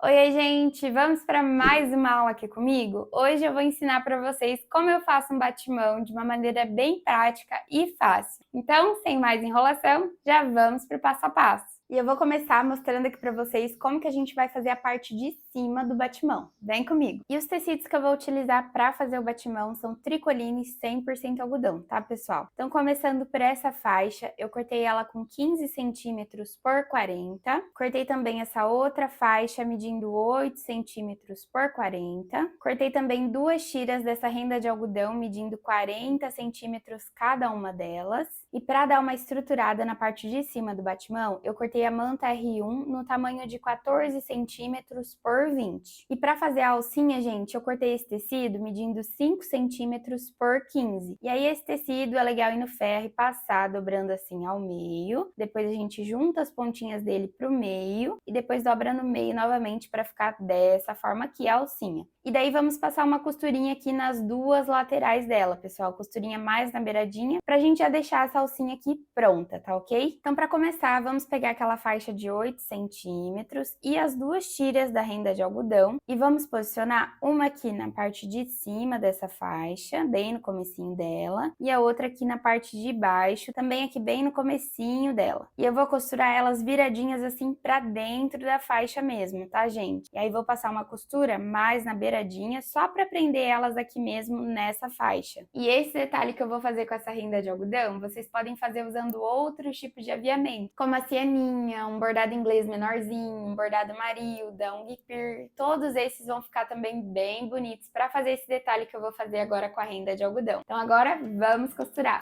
Oi, gente! Vamos para mais uma aula aqui comigo? Hoje eu vou ensinar para vocês como eu faço um batimão de uma maneira bem prática e fácil. Então, sem mais enrolação, já vamos para o passo a passo. E eu vou começar mostrando aqui para vocês como que a gente vai fazer a parte de cima do batimão. Vem comigo! E os tecidos que eu vou utilizar para fazer o batimão são tricoline 100% algodão, tá, pessoal? Então, começando por essa faixa, eu cortei ela com 15 centímetros por 40. Cortei também essa outra faixa medindo 8 centímetros por 40. Cortei também duas tiras dessa renda de algodão medindo 40 centímetros cada uma delas. E para dar uma estruturada na parte de cima do batimão, eu cortei a manta R1 no tamanho de 14 centímetros por 20. E para fazer a alcinha, gente, eu cortei esse tecido medindo 5 centímetros por 15. E aí esse tecido é legal ir no ferro e passar dobrando assim ao meio. Depois a gente junta as pontinhas dele pro meio e depois dobra no meio novamente para ficar dessa forma aqui a alcinha. E daí vamos passar uma costurinha aqui nas duas laterais dela, pessoal, costurinha mais na beiradinha, pra gente já deixar essa alcinha aqui pronta, tá ok? Então, para começar, vamos pegar aquela faixa de 8 centímetros e as duas tiras da renda de algodão e vamos posicionar uma aqui na parte de cima dessa faixa, bem no comecinho dela, e a outra aqui na parte de baixo, também aqui bem no comecinho dela. E eu vou costurar elas viradinhas assim pra dentro da faixa mesmo, tá, gente? E aí vou passar uma costura mais na beiradinha, só pra prender elas aqui mesmo nessa faixa. E esse detalhe que eu vou fazer com essa renda de algodão, vocês podem fazer usando outros tipos de aviamento, como a cianinha, um bordado inglês menorzinho, um bordado marilda, um guipir, todos esses vão ficar também bem bonitos pra fazer esse detalhe que eu vou fazer agora com a renda de algodão. Então agora vamos costurar!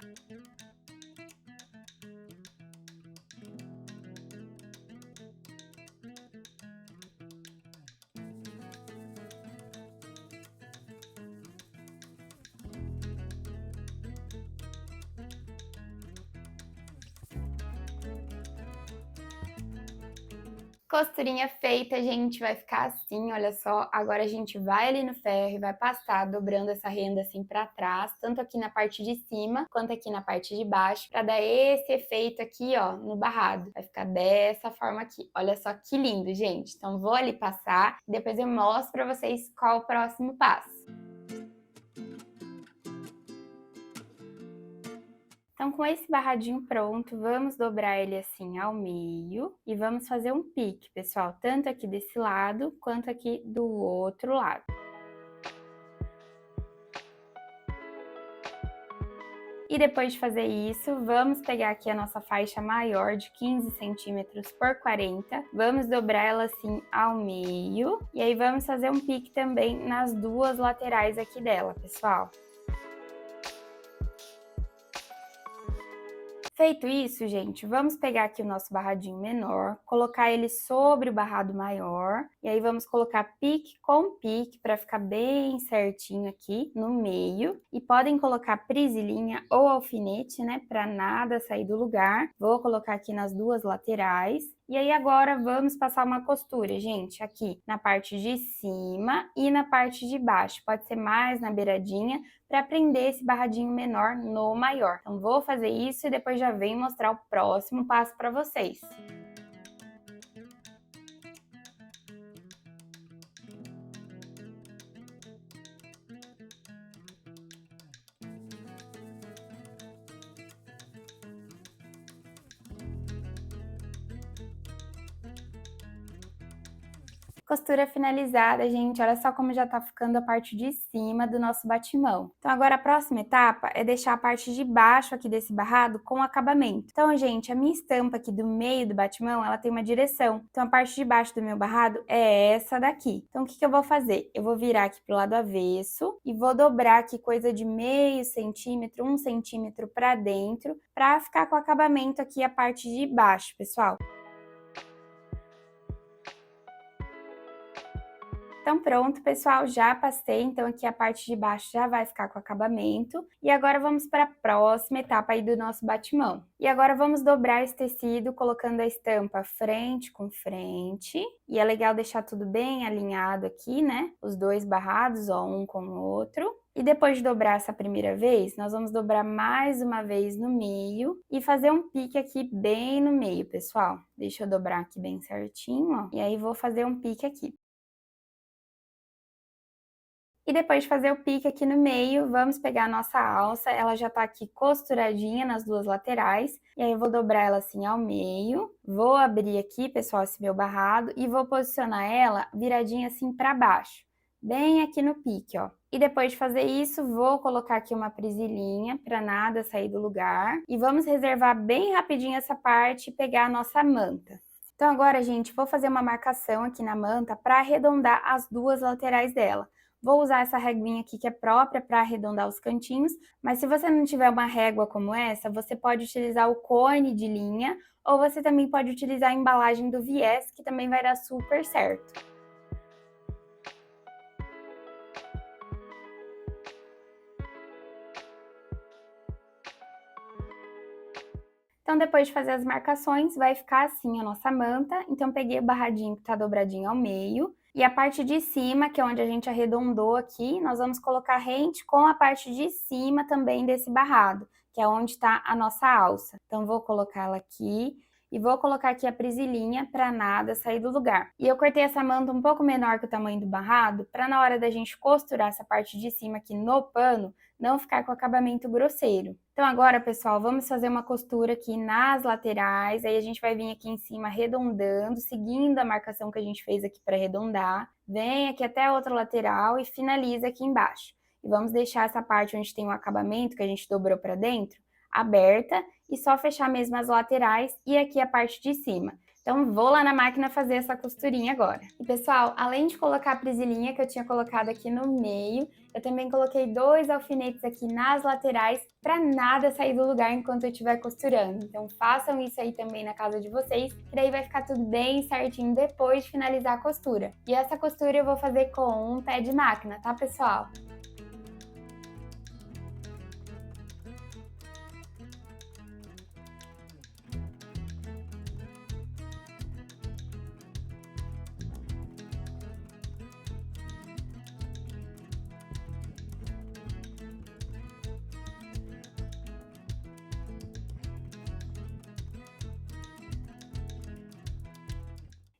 Costurinha feita, gente, vai ficar assim, olha só. Agora a gente vai ali no ferro e vai passar, dobrando essa renda assim pra trás, tanto aqui na parte de cima, quanto aqui na parte de baixo, pra dar esse efeito aqui, ó, no barrado. Vai ficar dessa forma aqui. Olha só que lindo, gente. Então vou ali passar, depois eu mostro pra vocês qual o próximo passo. Então, com esse barradinho pronto, vamos dobrar ele assim ao meio e vamos fazer um pique, pessoal, tanto aqui desse lado quanto aqui do outro lado. E depois de fazer isso, vamos pegar aqui a nossa faixa maior de 15 centímetros por 40, vamos dobrar ela assim ao meio e aí vamos fazer um pique também nas duas laterais aqui dela, pessoal. Feito isso, gente, vamos pegar aqui o nosso barradinho menor, colocar ele sobre o barrado maior, e aí vamos colocar pique com pique para ficar bem certinho aqui no meio. E podem colocar prisilinha ou alfinete, né, para nada sair do lugar. Vou colocar aqui nas duas laterais. E aí agora vamos passar uma costura, gente, aqui na parte de cima e na parte de baixo. Pode ser mais na beiradinha, para prender esse barradinho menor no maior. Então vou fazer isso e depois já venho mostrar o próximo passo para vocês. Costura finalizada, gente, olha só como já tá ficando a parte de cima do nosso batimão. Então agora a próxima etapa é deixar a parte de baixo aqui desse barrado com acabamento. Então, gente, a minha estampa aqui do meio do batimão, ela tem uma direção. Então a parte de baixo do meu barrado é essa daqui. Então o que eu vou fazer? Eu vou virar aqui pro lado avesso e vou dobrar aqui coisa de meio centímetro, 1 centímetro pra dentro, pra ficar com o acabamento aqui a parte de baixo, pessoal. Então pronto, pessoal, já passei, então aqui a parte de baixo já vai ficar com acabamento. E agora vamos para a próxima etapa aí do nosso batimão. E agora vamos dobrar esse tecido colocando a estampa frente com frente. E é legal deixar tudo bem alinhado aqui, né? Os dois barrados, ó, um com o outro. E depois de dobrar essa primeira vez, nós vamos dobrar mais uma vez no meio e fazer um pique aqui bem no meio, pessoal. Deixa eu dobrar aqui bem certinho, ó. E aí vou fazer um pique aqui. E depois de fazer o pique aqui no meio, vamos pegar a nossa alça, ela já tá aqui costuradinha nas duas laterais, e aí eu vou dobrar ela assim ao meio, vou abrir aqui, pessoal, esse meu barrado, e vou posicionar ela viradinha assim para baixo, bem aqui no pique, ó. E depois de fazer isso, vou colocar aqui uma presilhinha para nada sair do lugar, e vamos reservar bem rapidinho essa parte e pegar a nossa manta. Então agora, gente, vou fazer uma marcação aqui na manta para arredondar as duas laterais dela. Vou usar essa reguinha aqui que é própria para arredondar os cantinhos, mas se você não tiver uma régua como essa, você pode utilizar o cone de linha ou você também pode utilizar a embalagem do viés, que também vai dar super certo. Então, depois de fazer as marcações, vai ficar assim a nossa manta. Então, peguei o barradinho que tá dobradinho ao meio. E a parte de cima, que é onde a gente arredondou aqui, nós vamos colocar rente com a parte de cima também desse barrado, que é onde tá a nossa alça. Então, vou colocar ela aqui e vou colocar aqui a presilhinha para nada sair do lugar. E eu cortei essa manta um pouco menor que o tamanho do barrado, para na hora da gente costurar essa parte de cima aqui no pano, não ficar com acabamento grosseiro. Então agora, pessoal, vamos fazer uma costura aqui nas laterais, aí a gente vai vir aqui em cima arredondando, seguindo a marcação que a gente fez aqui para arredondar, vem aqui até a outra lateral e finaliza aqui embaixo. E vamos deixar essa parte onde tem o acabamento que a gente dobrou para dentro, aberta, e só fechar mesmo as laterais e aqui a parte de cima. Então, vou lá na máquina fazer essa costurinha agora. E, pessoal, além de colocar a presilhinha que eu tinha colocado aqui no meio, eu também coloquei 2 alfinetes aqui nas laterais para nada sair do lugar enquanto eu estiver costurando. Então, façam isso aí também na casa de vocês, que daí vai ficar tudo bem certinho depois de finalizar a costura. E essa costura eu vou fazer com um pé de máquina, tá, pessoal?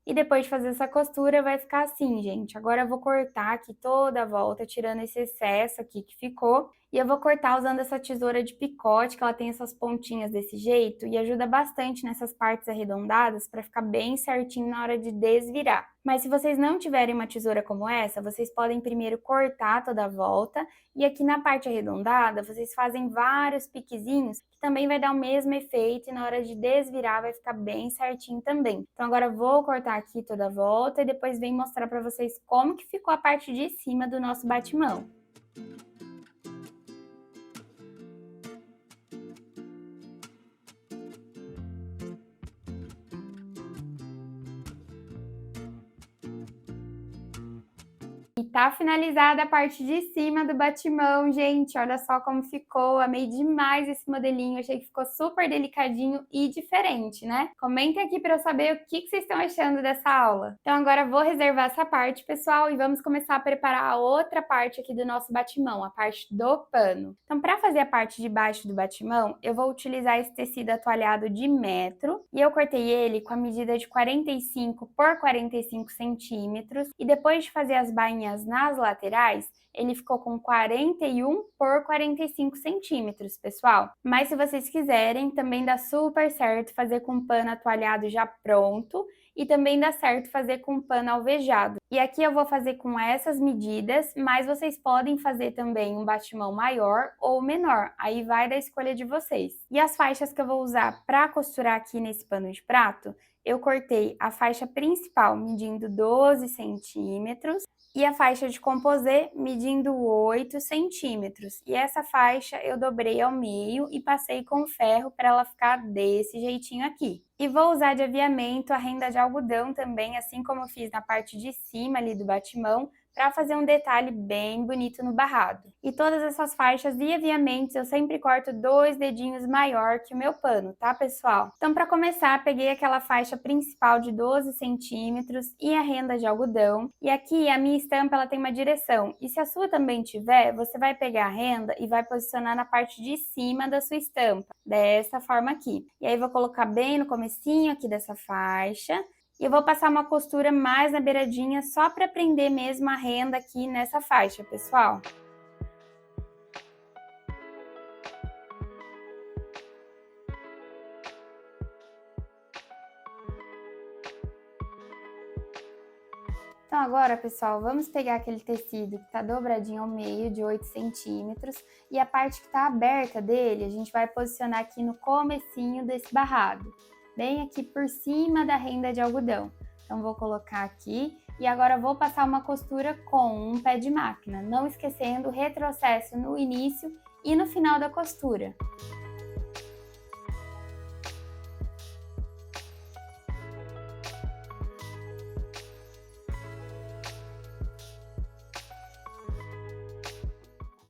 E depois de fazer essa costura, vai ficar assim, gente. Agora eu vou cortar aqui toda a volta, tirando esse excesso aqui que ficou. E eu vou cortar usando essa tesoura de picote, que ela tem essas pontinhas desse jeito e ajuda bastante nessas partes arredondadas para ficar bem certinho na hora de desvirar. Mas se vocês não tiverem uma tesoura como essa, vocês podem primeiro cortar toda a volta e aqui na parte arredondada vocês fazem vários piquezinhos que também vai dar o mesmo efeito e na hora de desvirar vai ficar bem certinho também. Então agora eu vou cortar aqui toda a volta e depois venho mostrar para vocês como que ficou a parte de cima do nosso batimão. E tá finalizada a parte de cima do batimão, gente. Olha só como ficou. Amei demais esse modelinho. Achei que ficou super delicadinho e diferente, né? Comentem aqui para eu saber o que vocês estão achando dessa aula. Então agora vou reservar essa parte, pessoal, e vamos começar a preparar a outra parte aqui do nosso batimão, a parte do pano. Então para fazer a parte de baixo do batimão, eu vou utilizar esse tecido atualhado de metro e eu cortei ele com a medida de 45 por 45 centímetros e depois de fazer as bainhas nas laterais, ele ficou com 41 por 45 centímetros, pessoal. Mas se vocês quiserem, também dá super certo fazer com pano atualhado já pronto e também dá certo fazer com pano alvejado. E aqui eu vou fazer com essas medidas, mas vocês podem fazer também um batimão maior ou menor, aí vai da escolha de vocês. E as faixas que eu vou usar para costurar aqui nesse pano de prato, eu cortei a faixa principal medindo 12 centímetros e a faixa de composê medindo 8 centímetros. E essa faixa eu dobrei ao meio e passei com ferro para ela ficar desse jeitinho aqui. E vou usar de aviamento a renda de algodão também, assim como eu fiz na parte de cima ali do batimão, para fazer um detalhe bem bonito no barrado. E todas essas faixas e aviamentos eu sempre corto 2 dedinhos maior que o meu pano, tá, pessoal? Então, para começar, peguei aquela faixa principal de 12 centímetros e a renda de algodão. E aqui a minha estampa ela tem uma direção. E se a sua também tiver, você vai pegar a renda e vai posicionar na parte de cima da sua estampa, dessa forma aqui. E aí vou colocar bem no comecinho aqui dessa faixa. E eu vou passar uma costura mais na beiradinha só para prender mesmo a renda aqui nessa faixa, pessoal. Então agora, pessoal, vamos pegar aquele tecido que está dobradinho ao meio, de 8 centímetros, e a parte que está aberta dele, a gente vai posicionar aqui no comecinho desse barrado, bem aqui por cima da renda de algodão. Então vou colocar aqui e agora vou passar uma costura com um pé de máquina, não esquecendo o retrocesso no início e no final da costura.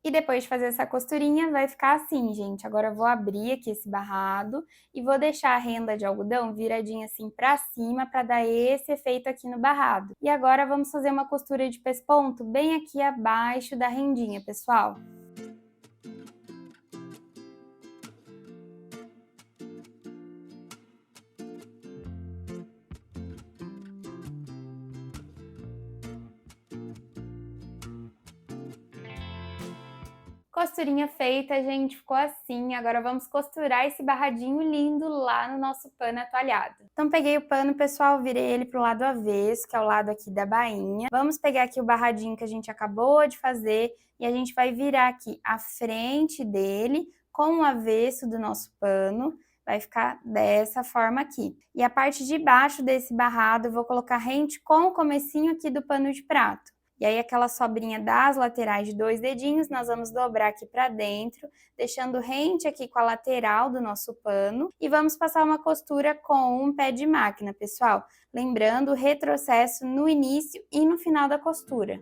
E depois de fazer essa costurinha, vai ficar assim, gente. Agora eu vou abrir aqui esse barrado e vou deixar a renda de algodão viradinha assim pra cima para dar esse efeito aqui no barrado. E agora vamos fazer uma costura de pesponto bem aqui abaixo da rendinha, pessoal. Costurinha feita, gente, ficou assim. Agora vamos costurar esse barradinho lindo lá no nosso pano atualhado. Então peguei o pano, pessoal, virei ele pro lado avesso, que é o lado aqui da bainha. Vamos pegar aqui o barradinho que a gente acabou de fazer e a gente vai virar aqui a frente dele com o avesso do nosso pano. Vai ficar dessa forma aqui. E a parte de baixo desse barrado eu vou colocar rente com o comecinho aqui do pano de prato. E aí aquela sobrinha das laterais de 2 dedinhos, nós vamos dobrar aqui para dentro, deixando rente aqui com a lateral do nosso pano. E vamos passar uma costura com um pé de máquina, pessoal. Lembrando o retrocesso no início e no final da costura.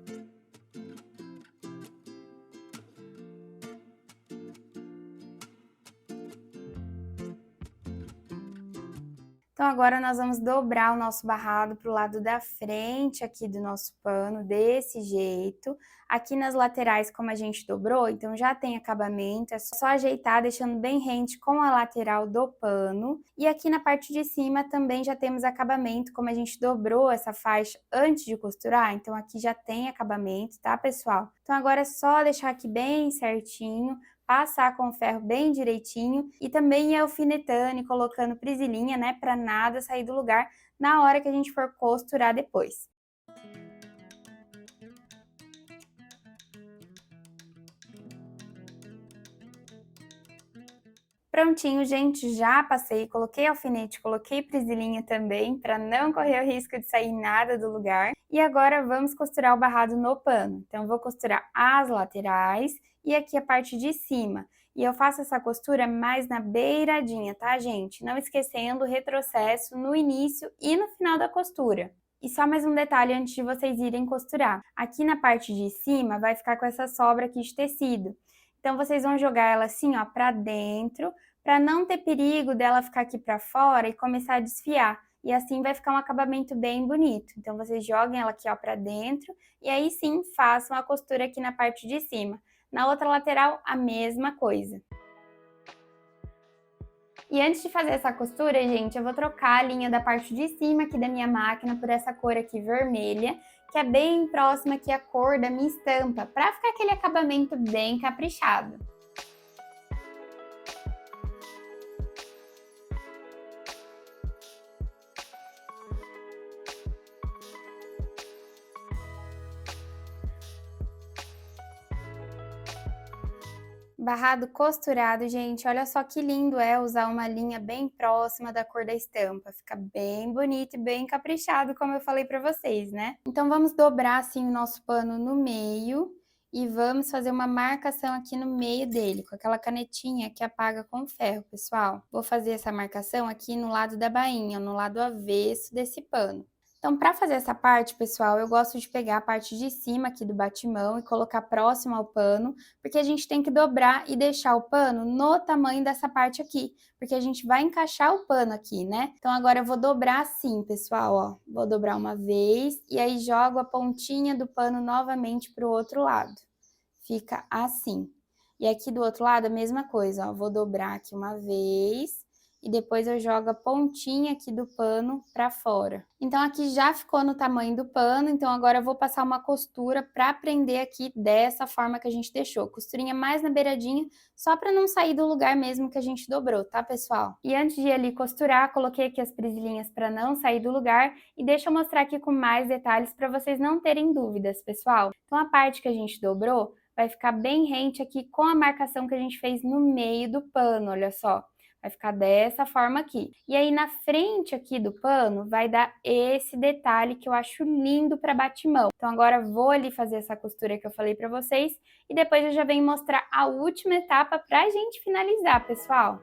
Então agora nós vamos dobrar o nosso barrado para o lado da frente aqui do nosso pano, desse jeito. Aqui nas laterais, como a gente dobrou, então já tem acabamento, é só ajeitar deixando bem rente com a lateral do pano. E aqui na parte de cima também já temos acabamento, como a gente dobrou essa faixa antes de costurar, então aqui já tem acabamento, tá, pessoal? Então agora é só deixar aqui bem certinho, passar com o ferro bem direitinho e também ir alfinetando e colocando prisilinha, né, para nada sair do lugar na hora que a gente for costurar depois. Prontinho, gente, já passei, coloquei alfinete, coloquei prisilinha também, para não correr o risco de sair nada do lugar. E agora vamos costurar o barrado no pano. Então, vou costurar as laterais e aqui a parte de cima. E eu faço essa costura mais na beiradinha, tá, gente? Não esquecendo o retrocesso no início e no final da costura. E só mais um detalhe antes de vocês irem costurar. Aqui na parte de cima vai ficar com essa sobra aqui de tecido. Então, vocês vão jogar ela assim, ó, pra dentro, para não ter perigo dela ficar aqui para fora e começar a desfiar. E assim vai ficar um acabamento bem bonito. Então, vocês joguem ela aqui, ó, para dentro e aí sim façam a costura aqui na parte de cima. Na outra lateral, a mesma coisa. E antes de fazer essa costura, gente, eu vou trocar a linha da parte de cima aqui da minha máquina por essa cor aqui vermelha, que é bem próxima aqui à cor da minha estampa, para ficar aquele acabamento bem caprichado. Barrado costurado, gente, olha só que lindo é usar uma linha bem próxima da cor da estampa. Fica bem bonito e bem caprichado, como eu falei pra vocês, né? Então, vamos dobrar assim o nosso pano no meio e vamos fazer uma marcação aqui no meio dele, com aquela canetinha que apaga com ferro, pessoal. Vou fazer essa marcação aqui no lado da bainha, no lado avesso desse pano. Então, para fazer essa parte, pessoal, eu gosto de pegar a parte de cima aqui do batimão e colocar próximo ao pano, porque a gente tem que dobrar e deixar o pano no tamanho dessa parte aqui, porque a gente vai encaixar o pano aqui, né? Então, agora eu vou dobrar assim, pessoal, ó. Vou dobrar uma vez e aí jogo a pontinha do pano novamente para o outro lado. Fica assim. E aqui do outro lado, a mesma coisa, ó. Vou dobrar aqui uma vez e depois eu jogo a pontinha aqui do pano para fora. Então aqui já ficou no tamanho do pano, então agora eu vou passar uma costura para prender aqui dessa forma que a gente deixou. Costurinha mais na beiradinha, só para não sair do lugar mesmo que a gente dobrou, tá, pessoal? E antes de ir ali costurar, coloquei aqui as presilhinhas para não sair do lugar e deixa eu mostrar aqui com mais detalhes para vocês não terem dúvidas, pessoal. Então a parte que a gente dobrou vai ficar bem rente aqui com a marcação que a gente fez no meio do pano, olha só. Vai ficar dessa forma aqui. E aí na frente aqui do pano vai dar esse detalhe que eu acho lindo para batimão. Então agora vou ali fazer essa costura que eu falei para vocês e depois eu já venho mostrar a última etapa para a gente finalizar, pessoal.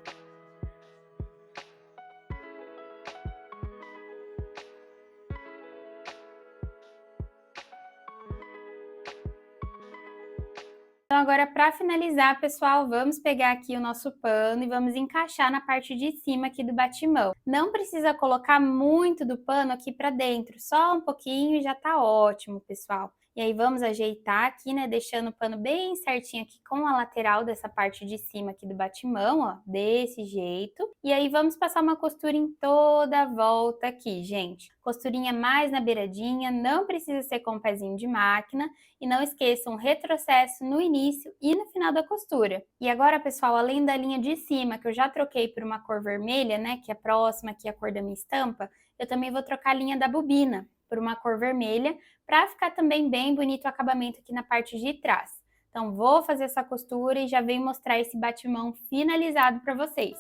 Então agora para finalizar, pessoal, vamos pegar aqui o nosso pano e vamos encaixar na parte de cima aqui do batimão. Não precisa colocar muito do pano aqui para dentro, só um pouquinho e já tá ótimo, pessoal. E aí vamos ajeitar aqui, né, deixando o pano bem certinho aqui com a lateral dessa parte de cima aqui do batimão, ó, desse jeito. E aí vamos passar uma costura em toda a volta aqui, gente. Costurinha mais na beiradinha, não precisa ser com pezinho de máquina. E não esqueçam, retrocesso no início e no final da costura. E agora, pessoal, além da linha de cima, que eu já troquei por uma cor vermelha, né, que é próxima aqui à cor da minha estampa, eu também vou trocar a linha da bobina por uma cor vermelha, para ficar também bem bonito o acabamento aqui na parte de trás. Então, vou fazer essa costura e já venho mostrar esse batimão finalizado para vocês.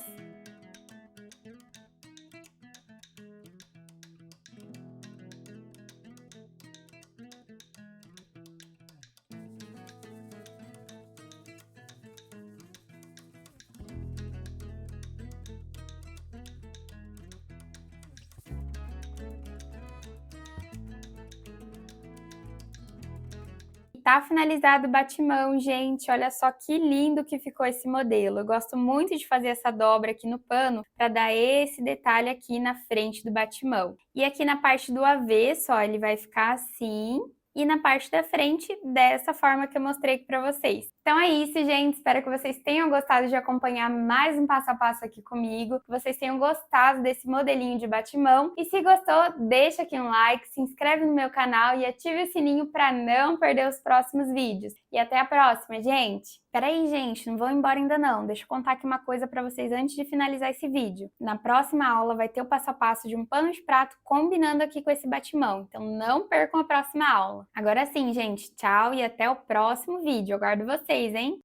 Tá finalizado o batimão, gente. Olha só que lindo que ficou esse modelo. Eu gosto muito de fazer essa dobra aqui no pano para dar esse detalhe aqui na frente do batimão. E aqui na parte do avesso, ó, ele vai ficar assim. E na parte da frente, dessa forma que eu mostrei aqui para vocês. Então é isso, gente. Espero que vocês tenham gostado de acompanhar mais um passo a passo aqui comigo, que vocês tenham gostado desse modelinho de batimão. E se gostou, deixa aqui um like, se inscreve no meu canal e ative o sininho para não perder os próximos vídeos. E até a próxima, gente! Peraí, gente, não vou embora ainda não. Deixa eu contar aqui uma coisa para vocês antes de finalizar esse vídeo. Na próxima aula vai ter o passo a passo de um pano de prato combinando aqui com esse batimão. Então não percam a próxima aula. Agora sim, gente, tchau e até o próximo vídeo. Eu aguardo vocês, hein?